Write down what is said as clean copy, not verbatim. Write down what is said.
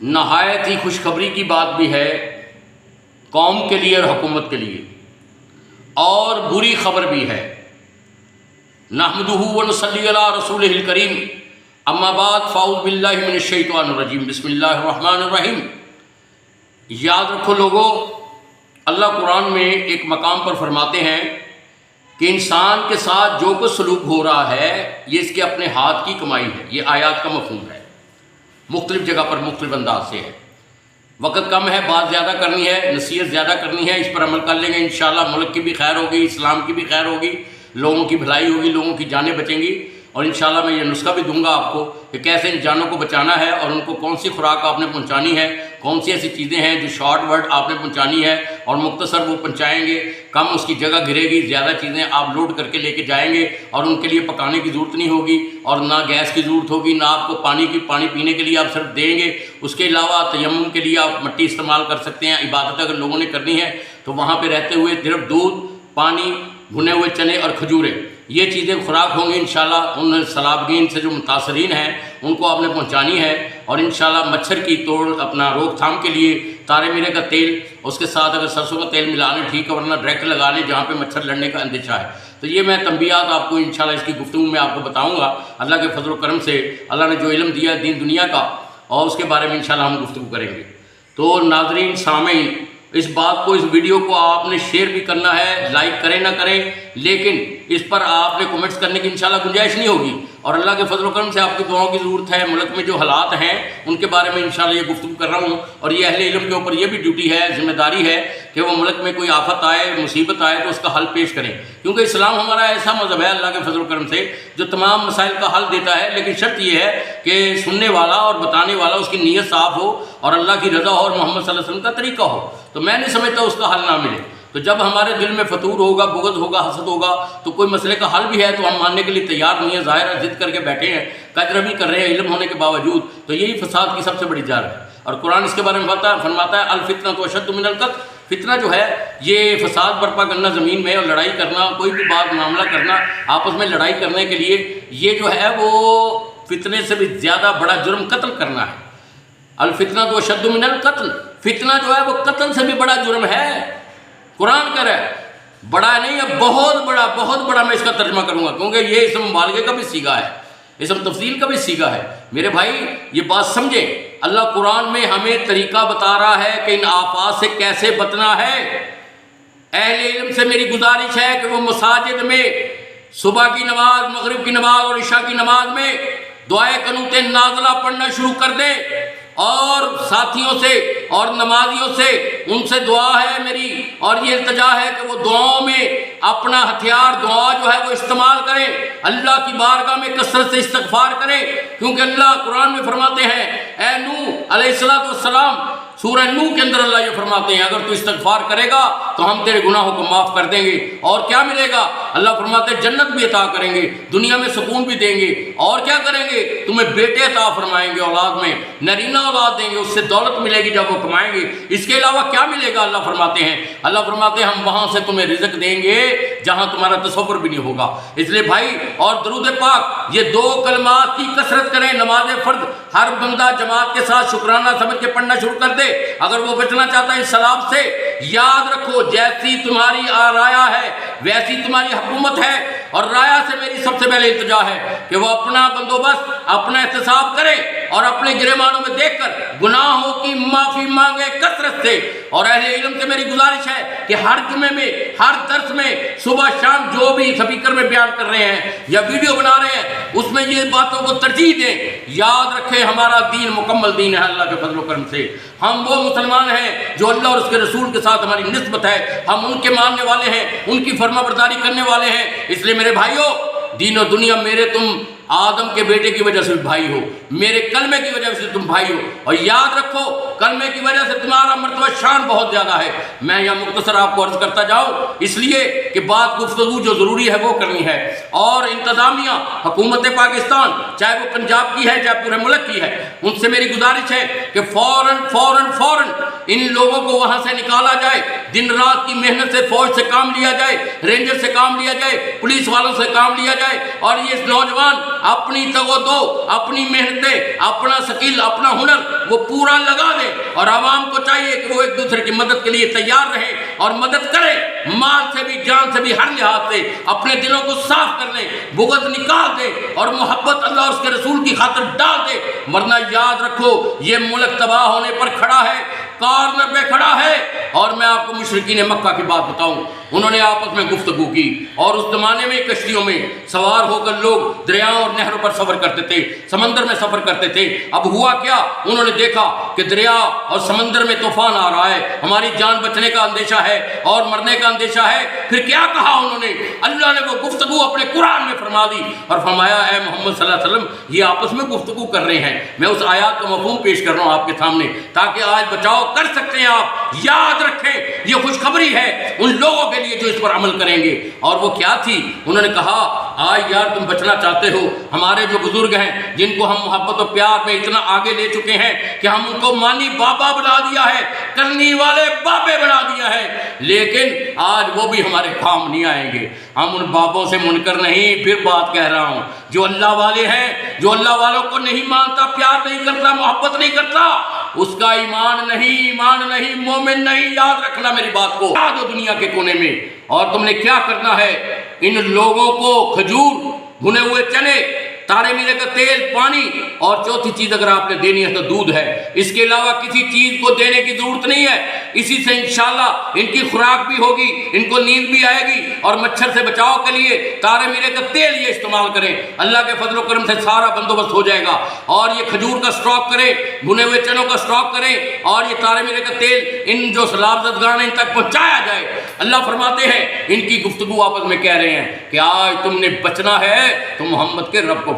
نہایت ہی خوشخبری کی بات بھی ہے قوم کے لیے اور حکومت کے لیے، اور بری خبر بھی ہے۔ نحمدہ ونصلی علی رسولہ الکریم، اما بعد فاعوذ باللہ من الشیطان الرجیم، بسم اللہ الرحمن الرحیم۔ یاد رکھو لوگو، اللہ قرآن میں ایک مقام پر فرماتے ہیں کہ انسان کے ساتھ جو کچھ سلوک ہو رہا ہے یہ اس کے اپنے ہاتھ کی کمائی ہے۔ یہ آیات کا مفہوم ہے، مختلف جگہ پر مختلف انداز سے ہے۔ وقت کم ہے، بات زیادہ کرنی ہے، نصیحت زیادہ کرنی ہے، اس پر عمل کر لیں گے انشاءاللہ ملک کی بھی خیر ہوگی، اسلام کی بھی خیر ہوگی، لوگوں کی بھلائی ہوگی، لوگوں کی جانیں بچیں گی۔ اور انشاءاللہ میں یہ نسخہ بھی دوں گا آپ کو کہ کیسے ان جانوں کو بچانا ہے اور ان کو کون سی خوراک آپ نے پہنچانی ہے، کون سی ایسی چیزیں ہیں جو شارٹ ورڈ آپ نے پہنچانی ہے اور مختصر وہ پہنچائیں گے، کم اس کی جگہ گھرے گی، زیادہ چیزیں آپ لوڈ کر کے لے کے جائیں گے اور ان کے لیے پکانے کی ضرورت نہیں ہوگی اور نہ گیس کی ضرورت ہوگی، نہ آپ کو پانی پینے کے لیے آپ صرف دیں گے۔ اس کے علاوہ تیمم کے لیے آپ مٹی استعمال کر سکتے ہیں۔ عبادت اگر لوگوں نے کرنی ہے تو وہاں پہ رہتے ہوئے صرف دودھ، پانی، بھنے ہوئے چنے اور کھجوریں، یہ چیزیں خوراک ہوں گی انشاءاللہ۔ ان سیلابین سے جو متاثرین ہیں ان کو آپ نے پہنچانی ہے۔ اور انشاءاللہ مچھر کی توڑ اپنا روک تھام کے لیے تارے میرے کا تیل، اس کے ساتھ اگر سرسوں کا تیل ملا لیں ٹھیک ہے، ورنہ ڈائریکٹ لگا لیں جہاں پہ مچھر لڑنے کا اندیشہ ہے۔ تو یہ میں تنبیہات آپ کو انشاءاللہ اس کی گفتگو میں آپ کو بتاؤں گا۔ اللہ کے فضل و کرم سے اللہ نے جو علم دیا دین دنیا کا، اور اس کے بارے میں انشاءاللہ ہم گفتگو کریں گے۔ تو ناظرین، سامعین، اس بات کو، اس ویڈیو کو آپ نے شیئر بھی کرنا ہے، لائک کریں نہ کریں، لیکن اس پر آپ نے کومنٹس کرنے کی انشاءاللہ گنجائش نہیں ہوگی۔ اور اللہ کے فضل و کرم سے آپ کی دعاؤں کی ضرورت ہے۔ ملک میں جو حالات ہیں ان کے بارے میں انشاءاللہ یہ گفتگو کر رہا ہوں، اور یہ اہل علم کے اوپر یہ بھی ڈیوٹی ہے، ذمہ داری ہے کہ وہ ملک میں کوئی آفت آئے، مصیبت آئے تو اس کا حل پیش کریں، کیونکہ اسلام ہمارا ایسا مذہب ہے اللہ کے فضل و کرم سے جو تمام مسائل کا حل دیتا ہے، لیکن شرط یہ ہے کہ سننے والا اور بتانے والا اس کی نیت صاف ہو اور اللہ کی رضا ہو اور محمد صلی اللہ علیہ وسلم کا طریقہ ہو۔ تو میں نہیں سمجھتا اس کا حل نہ ملے۔ تو جب ہمارے دل میں فتور ہوگا، بغض ہوگا، حسد ہوگا، تو کوئی مسئلے کا حل بھی ہے تو ہم ماننے کے لیے تیار نہیں ہیں، ظاہر ہے ضد کر کے بیٹھے ہیں، کجربی کر رہے ہیں علم ہونے کے باوجود۔ تو یہی فساد کی سب سے بڑی جڑ ہے، اور قرآن اس کے بارے میں فرماتا ہے الفتنۃ اشد من القتل۔ فتنہ جو ہے یہ فساد برپا کرنا زمین میں اور لڑائی کرنا، کوئی بھی بات معاملہ کرنا، آپس میں لڑائی کرنے کے لیے، یہ جو ہے وہ فتنے سے بھی زیادہ بڑا جرم قتل کرنا ہے۔ الفتنۃ اشد من القتل، فتنہ جو ہے وہ قتل سے بھی بڑا جرم ہے۔ قرآن کہہ رہا ہے، بڑا نہیں ہے، بہت بڑا، بہت بڑا۔ میں اس کا ترجمہ کروں گا کیونکہ یہ اسم مبالغے کا بھی صیغہ ہے، اسم تفضیل کا بھی صیغہ ہے۔ میرے بھائی یہ بات سمجھیں، اللہ قرآن میں ہمیں طریقہ بتا رہا ہے کہ ان آفات سے کیسے بچنا ہے۔ اہل علم سے میری گزارش ہے کہ وہ مساجد میں صبح کی نماز، مغرب کی نماز اور عشاء کی نماز میں دعائے قنوت نازلہ پڑھنا شروع کر دیں، اور ساتھیوں سے اور نمازیوں سے ان سے دعا ہے میری، اور یہ التجا ہے کہ وہ دعاؤں میں اپنا ہتھیار دعا جو ہے وہ استعمال کریں، اللہ کی بارگاہ میں کثرت سے استغفار کریں، کیونکہ اللہ قرآن میں فرماتے ہیں، اے نوح علیہ السلام، سورہ نوح کے اندر اللہ یہ فرماتے ہیں اگر تو استغفار کرے گا تو ہم تیرے گناہوں کو معاف کر دیں گے، اور کیا ملے گا؟ اللہ فرماتے ہیں جنت بھی عطا کریں گے، دنیا میں سکون بھی دیں گے، اور کیا کریں گے؟ تمہیں بیٹے عطا فرمائیں گے، اولاد میں نرینہ اولاد دیں گے، اس سے دولت ملے گی جب وہ کمائیں گے۔ اس کے علاوہ کیا ملے گا؟ اللہ فرماتے ہیں ہم وہاں سے تمہیں رزق دیں گے جہاں تمہارا تصور بھی نہیں ہوگا۔ اس لیے بھائی، اور درود پاک، یہ دو کلمات کی کثرت کریں۔ نماز فرض ہر بندہ جماعت کے ساتھ شکرانہ سمجھ کے پڑھنا شروع کر دے۔ اگر وہ بچنا چاہتا ہے اس سلام سے، یاد رکھو جیسی تمہاری رایا ہے ویسی تمہاری حکومت ہے، اور رایا سے میری سب سے پہلے التجا ہے کہ وہ اپنا بندوبست، اپنا احتساب کرے اور اپنے گریبانوں میں دیکھ کر گناہوں کی معافی مانگے کثرت سے۔ اور اہل علم سے میری گزارش ہے کہ ہر جمعے میں، ہر درس میں، صبح شام جو بھی سپیکر میں بیان کر رہے ہیں یا ویڈیو بنا رہے ہیں اس میں یہ باتوں کو ترجیح دیں۔ یاد رکھیں ہمارا دین مکمل دین ہے اللہ کے فضل و کرم سے۔ ہم وہ مسلمان ہیں جو اللہ اور اس کے رسول کے ساتھ ہماری نسبت ہے، ہم ان کے ماننے والے ہیں، ان کی فرما برداری کرنے والے ہیں۔ اس لیے میرے بھائیوں، دین و دنیا میرے تم آدم کے بیٹے کی وجہ سے بھائی ہو، میرے کلمے کی وجہ سے تم بھائی ہو، اور یاد رکھو کلمے کی وجہ سے تمہارا مرتبہ شان بہت زیادہ ہے۔ میں یہاں مختصر آپ کو عرض کرتا جاؤں اس لیے کہ بات گفتگو جو ضروری ہے وہ کرنی ہے، اور انتظامیہ حکومت پاکستان چاہے وہ پنجاب کی ہے چاہے پورے ملک کی ہے، ان سے میری گزارش ہے کہ فوراً ان لوگوں کو وہاں سے نکالا جائے، دن رات کی محنت سے فوج سے کام لیا جائے، رینجر سے کام لیا جائے، پولیس والوں سے کام لیا جائے، اور یہ نوجوان اپنی تگ و دو، اپنی محنتیں، اپنا سکل، اپنا ہنر وہ پورا لگا دیں، اور عوام کو چاہیے کہ وہ ایک دوسرے کی مدد کے لیے تیار رہے اور مدد کرے، مال سے بھی جان سے بھی ہر لحاظ سے اپنے دلوں کو صاف کر لیں، بغض نکال دے اور محبت اللہ اور اس کے رسول کی خاطر ڈال دے، ورنہ یاد رکھو یہ ملک تباہ ہونے پر کھڑا ہے، کارنر پہ کھڑا ہے۔ اور میں آپ کو مشرکین مکہ کی بات بتاؤں، انہوں نے آپس میں گفتگو کی، اور اس زمانے میں کشتیوں میں سوار ہو کر لوگ دریاؤں اور نہروں پر سفر کرتے تھے، سمندر میں سفر کرتے تھے۔ اب ہوا کیا، انہوں نے دیکھا کہ دریا اور سمندر میں طوفان آ رہا ہے، ہماری جان بچنے کا اندیشہ ہے اور مرنے کا اندیشہ ہے۔ پھر کیا کہا انہوں نے؟ اللہ نے وہ گفتگو اپنے قرآن میں فرما دی اور فرمایا اے محمد صلی اللہ علیہ وسلم یہ آپس میں گفتگو کر رہے ہیں۔ میں اس آیات کا مفہوم پیش کر رہا ہوں آپ کے سامنے تاکہ آج بچاؤ کر سکتے ہیں آپ۔ یاد رکھیں یہ خوشخبری ہے ان لوگوں کے لیے جو اس پر عمل کریں گے۔ اور وہ کیا تھی؟ انہوں نے کہا آج یار تم بچنا چاہتے ہو، ہمارے جو بزرگ ہیں جن کو ہم محبت و پیار میں اتنا آگے لے چکے ہیں کہ ہم ان کو مانی بابا بنا دیا ہے، کرنی والے بابے بنا دیا ہے، لیکن آج وہ بھی ہمارے کام نہیں آئیں گے۔ ہم ان بابوں سے منکر نہیں، پھر بات کہہ رہا ہوں، جو اللہ والے ہیں، جو اللہ والوں کو نہیں مانتا، پیار نہیں کرتا، محبت نہیں کرتا، اس کا ایمان نہیں، مومن نہیں۔ یاد رکھنا میری بات کو، یاد ہو دنیا کے کونے میں۔ اور تم نے کیا کرنا ہے؟ ان لوگوں کو کھجور، بھنے ہوئے چنے، تارے میرے کا تیل، پانی، اور چوتھی چیز اگر آپ نے دینی ہے تو دودھ ہے۔ اس کے علاوہ کسی چیز کو دینے کی ضرورت نہیں ہے۔ اسی سے انشاءاللہ ان کی خوراک بھی ہوگی، ان کو نیند بھی آئے گی، اور مچھر سے بچاؤ کے لیے تارے میرے کا تیل یہ استعمال کریں۔ اللہ کے فضل و کرم سے سارا بندوبست ہو جائے گا۔ اور یہ کھجور کا اسٹاک کریں، بھنے ہوئے چنوں کا اسٹاک کریں، اور یہ تارے میرے کا تیل ان جو سلاب زدگان ان تک پہنچایا جائے۔ اللہ فرماتے ہیں ان کی گفتگو آپس میں کہہ رہے ہیں کہ آج تم نے بچنا ہے تو محمد کے رب کو